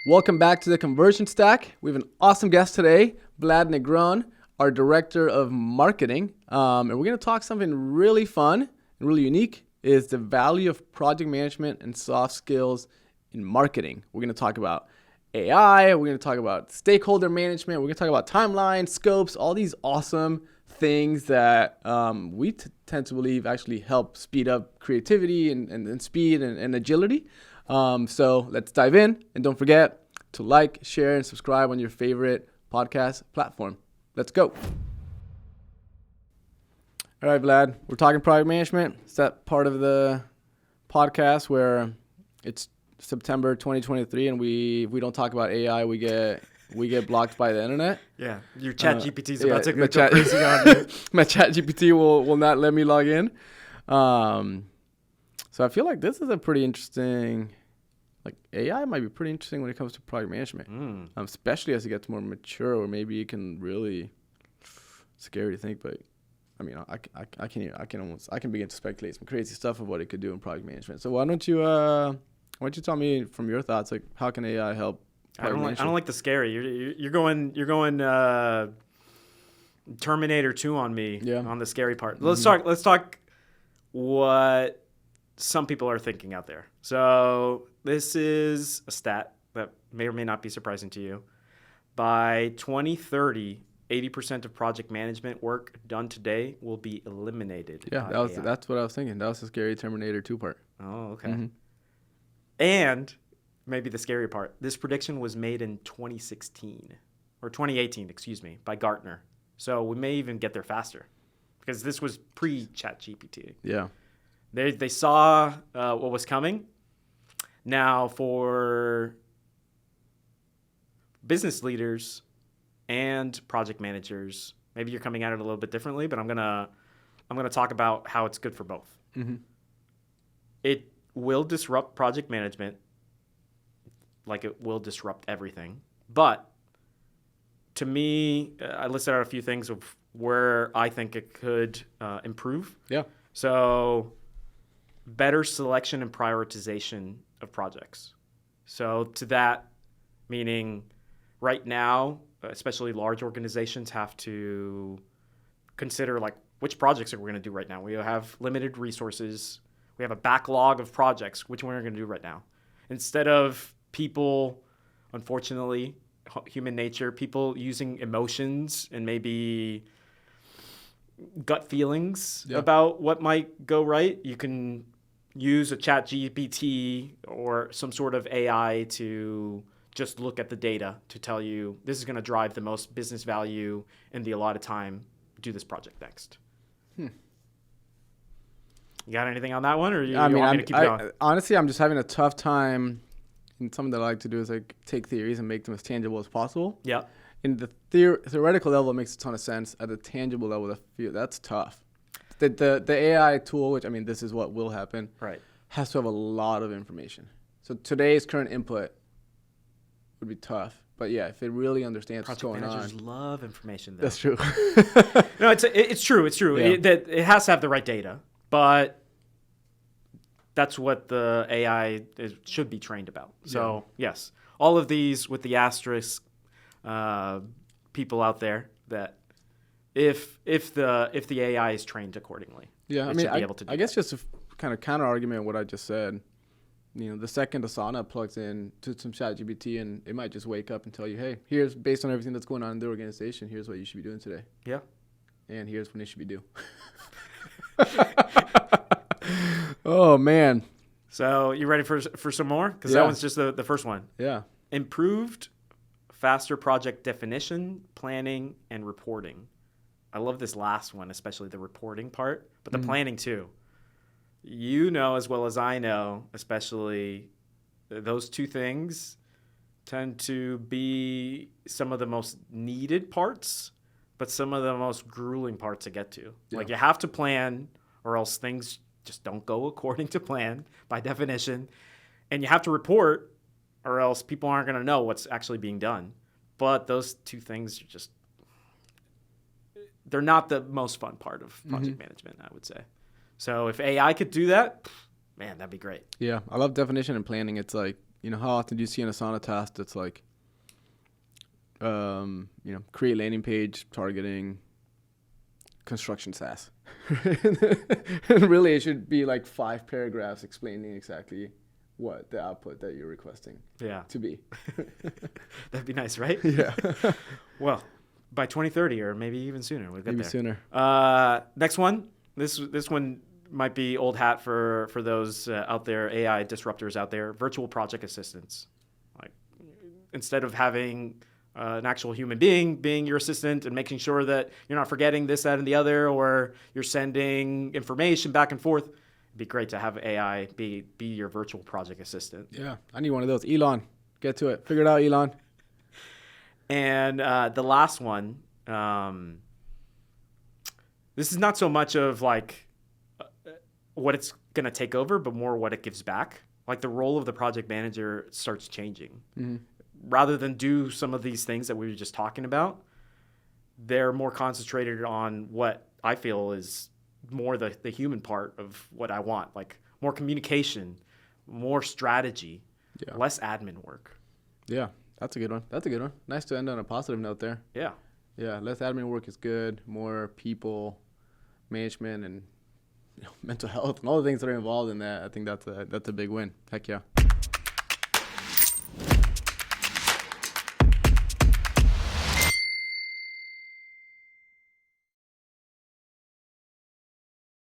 Welcome back to the Conversion Stack. We have an awesome guest today, Vlad Negron, our Director of Marketing. And we're going to talk something really fun and really unique, is the value of project management and soft skills in marketing. We're going to talk about AI. We're going to talk about stakeholder management. We're going to talk about timelines, scopes, all these awesome things that we tend to believe actually help speed up creativity and speed and agility. So let's dive in, and don't forget to like, share, and subscribe on your favorite podcast platform. Let's go. All right, Vlad, we're talking project management. It's that part of the podcast where it's September 2023, and we don't talk about AI, we get blocked by the internet. Yeah, your chat GPT is about to go crazy on you. My chat GPT will not let me log in. So I feel like this is a pretty interesting, like AI might be pretty interesting when it comes to project management, especially as it gets more mature, or maybe it can really, scary to think, but I mean, I can begin to speculate some crazy stuff of what it could do in project management. So why don't you tell me from your thoughts, like how can AI help? I don't like the scary. You're going Terminator 2 on me on the scary part. Let's talk what some people are thinking out there. So this is a stat that may or may not be surprising to you. By 2030, 80% of project management work done today will be eliminated. Yeah, that's what I was thinking. That was the scary Terminator 2 part. Oh, okay. Mm-hmm. And maybe the scary part, this prediction was made in 2016 or 2018, by Gartner. So we may even get there faster because this was pre-ChatGPT. Yeah. They saw what was coming. Now for business leaders and project managers, maybe you're coming at it a little bit differently, but I'm gonna talk about how it's good for both. Mm-hmm. It will disrupt project management like it will disrupt everything. But to me, I listed out a few things of where I think it could improve. Yeah. So better selection and prioritization of projects. So to that, meaning right now, especially large organizations have to consider like which projects are we going to do right now. We have limited resources. We have a backlog of projects. Which one are we going to do right now? Instead of people, unfortunately, human nature, people using emotions and maybe gut feelings about what might go right, you can use a chat GPT or some sort of AI to just look at the data to tell you this is going to drive the most business value in the allotted time. Do this project next. You got anything on that one, or you want me to keep going? Honestly, I'm just having a tough time. And something that I like to do is like take theories and make them as tangible as possible. Yeah. In the theoretical level, it makes a ton of sense. At the tangible level, that's tough. The AI tool, which I mean, this is what will happen, right, has to have a lot of information. So today's current input would be tough. But yeah, if it really understands what's going on. Project managers love information, though. That's true. No, it's true. It's true. Yeah. It has to have the right data, but that's what the AI should be trained about. So yes, all of these with the asterisk, people out there that if the AI is trained accordingly, I mean, I guess just to kind of counter argument what I just said, you know, the second Asana plugs in to some ChatGPT, and it might just wake up and tell you, hey, here's based on everything that's going on in the organization, here's what you should be doing today. Yeah, and here's when it should be due. Oh man. So you ready for some more? Because that one's just the first one. Yeah. Improved, faster project definition, planning, and reporting. I love this last one, especially the reporting part, but the planning too. You know as well as I know, especially those two things tend to be some of the most needed parts, but some of the most grueling parts to get to. Yeah. Like you have to plan or else things just don't go according to plan by definition. And you have to report or else people aren't going to know what's actually being done. But those two things are just, they're not the most fun part of project management, I would say. So if AI could do that, man, that'd be great. Yeah, I love definition and planning. It's like how often do you see an Asana task that's like, create landing page targeting construction SaaS. And really, it should be like 5 paragraphs explaining exactly what the output that you're requesting to be. That'd be nice, right? Yeah. Well, by 2030 or maybe even sooner, we'll get Maybe there. sooner. Next one. This one might be old hat for those out there, AI disruptors out there. Virtual project assistants. Like, instead of having an actual human being your assistant and making sure that you're not forgetting this, that, and the other, or you're sending information back and forth, it'd be great to have AI be your virtual project assistant. Yeah, I need one of those. Elon, get to it. Figure it out, Elon. And the last one, this is not so much of like what it's going to take over, but more what it gives back. Like the role of the project manager starts changing. Mm-hmm. Rather than do some of these things that we were just talking about, they're more concentrated on what I feel is more the human part of what I want, like more communication, more strategy, less admin work. Yeah, that's a good one. Nice to end on a positive note there. Yeah. Yeah, less admin work is good. More people management and mental health and all the things that are involved in that. I think that's a big win. Heck yeah.